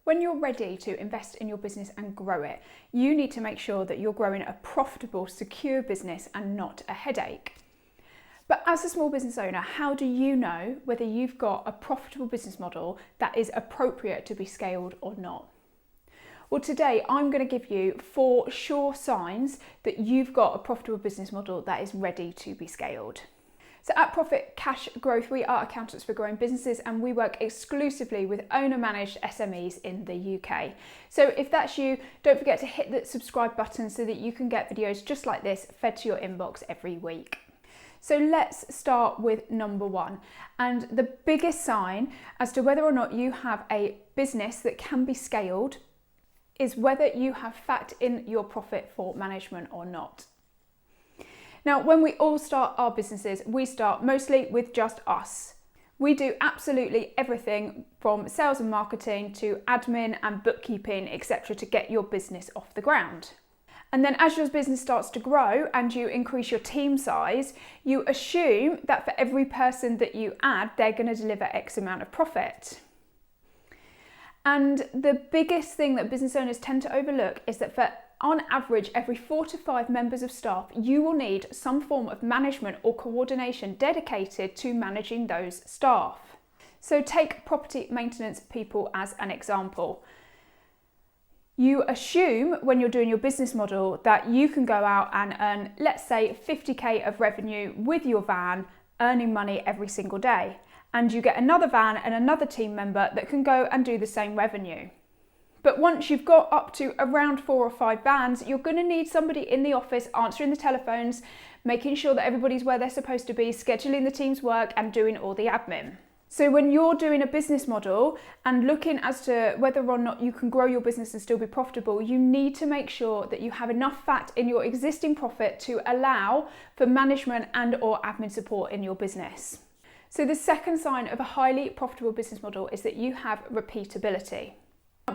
When you're ready to invest in your business and grow it, you need to make sure that you're growing a profitable, secure business and not a headache. But as a small business owner, how do you know whether you've got a profitable business model that is appropriate to be scaled or not? Well, today I'm going to give you 4 sure signs that you've got a profitable business model that is ready to be scaled. So at Profit Cash Growth, we are accountants for growing businesses and we work exclusively with owner-managed SMEs in the UK. So if that's you, don't forget to hit the subscribe button so that you can get videos just like this fed to your inbox every week. So let's start with number 1. And the biggest sign as to whether or not you have a business that can be scaled is whether you have factored in your profit for management or not. Now, when we all start our businesses, we start mostly with just us. We do absolutely everything from sales and marketing to admin and bookkeeping, etc. to get your business off the ground. And then as your business starts to grow and you increase your team size, you assume that for every person that you add, they're going to deliver X amount of profit. And the biggest thing that business owners tend to overlook is that on average, every 4 to 5 members of staff, you will need some form of management or coordination dedicated to managing those staff. So take property maintenance people as an example. You assume when you're doing your business model that you can go out and earn, let's say, 50k of revenue with your van, earning money every single day. And you get another van and another team member that can go and do the same revenue. But once you've got up to around 4 or 5 vans, you're going to need somebody in the office answering the telephones, making sure that everybody's where they're supposed to be, scheduling the team's work and doing all the admin. So when you're doing a business model and looking as to whether or not you can grow your business and still be profitable, you need to make sure that you have enough fat in your existing profit to allow for management and or admin support in your business. So the second sign of a highly profitable business model is that you have repeatability.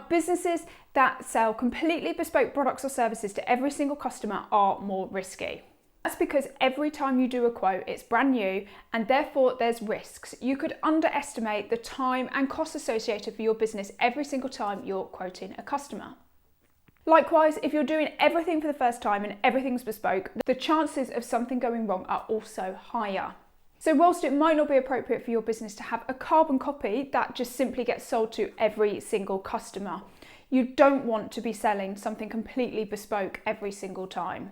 Businesses that sell completely bespoke products or services to every single customer are more risky. That's because every time you do a quote, it's brand new and therefore there's risks. You could underestimate the time and costs associated for your business every single time you're quoting a customer. Likewise, if you're doing everything for the first time and everything's bespoke, the chances of something going wrong are also higher. So whilst it might not be appropriate for your business to have a carbon copy that just simply gets sold to every single customer, you don't want to be selling something completely bespoke every single time.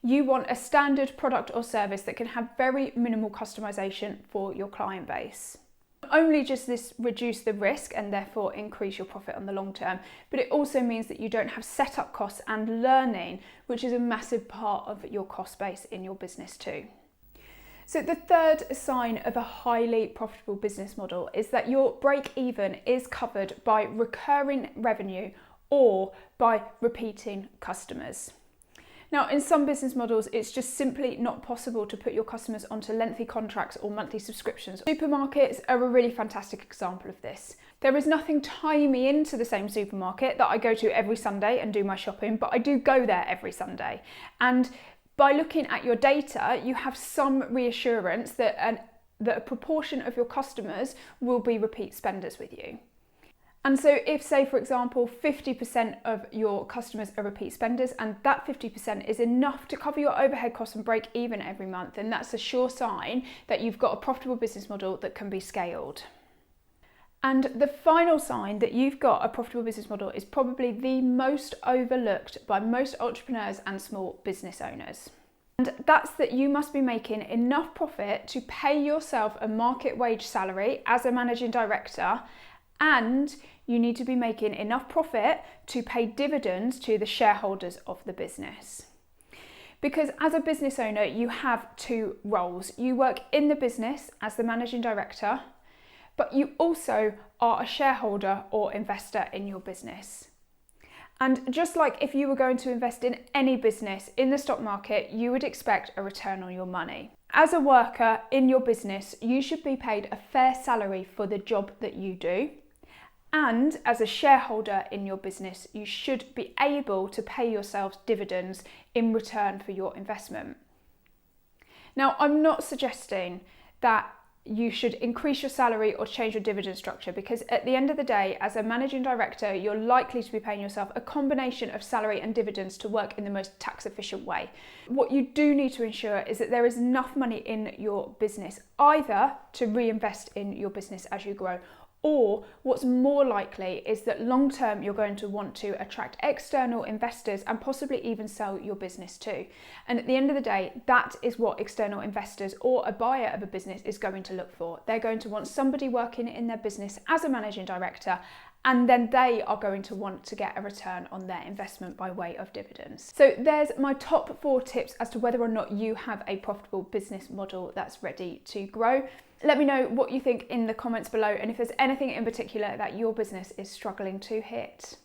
You want a standard product or service that can have very minimal customization for your client base. Not only does this reduce the risk and therefore increase your profit on the long term, but it also means that you don't have setup costs and learning, which is a massive part of your cost base in your business too. So the third sign of a highly profitable business model is that your break even is covered by recurring revenue or by repeating customers. Now, in some business models, it's just simply not possible to put your customers onto lengthy contracts or monthly subscriptions. Supermarkets are a really fantastic example of this. There is nothing tying me into the same supermarket that I go to every Sunday and do my shopping, but I do go there every Sunday. And by looking at your data, you have some reassurance that a proportion of your customers will be repeat spenders with you. And so if, say, for example, 50% of your customers are repeat spenders and that 50% is enough to cover your overhead costs and break even every month, then that's a sure sign that you've got a profitable business model that can be scaled. And the final sign that you've got a profitable business model is probably the most overlooked by most entrepreneurs and small business owners. And that's that you must be making enough profit to pay yourself a market wage salary as a managing director, and you need to be making enough profit to pay dividends to the shareholders of the business. Because as a business owner, you have 2 roles. You work in the business as the managing director, but you also are a shareholder or investor in your business. And just like if you were going to invest in any business in the stock market, you would expect a return on your money. As a worker in your business, you should be paid a fair salary for the job that you do. And as a shareholder in your business, you should be able to pay yourselves dividends in return for your investment. Now, I'm not suggesting that you should increase your salary or change your dividend structure, because at the end of the day, as a managing director, you're likely to be paying yourself a combination of salary and dividends to work in the most tax efficient way. What you do need to ensure is that there is enough money in your business, either to reinvest in your business as you grow, or what's more likely is that long term you're going to want to attract external investors and possibly even sell your business too. And at the end of the day, that is what external investors or a buyer of a business is going to look for. They're going to want somebody working in their business as a managing director, and then they are going to want to get a return on their investment by way of dividends. So there's my top 4 tips as to whether or not you have a profitable business model that's ready to grow. Let me know what you think in the comments below, and if there's anything in particular that your business is struggling to hit.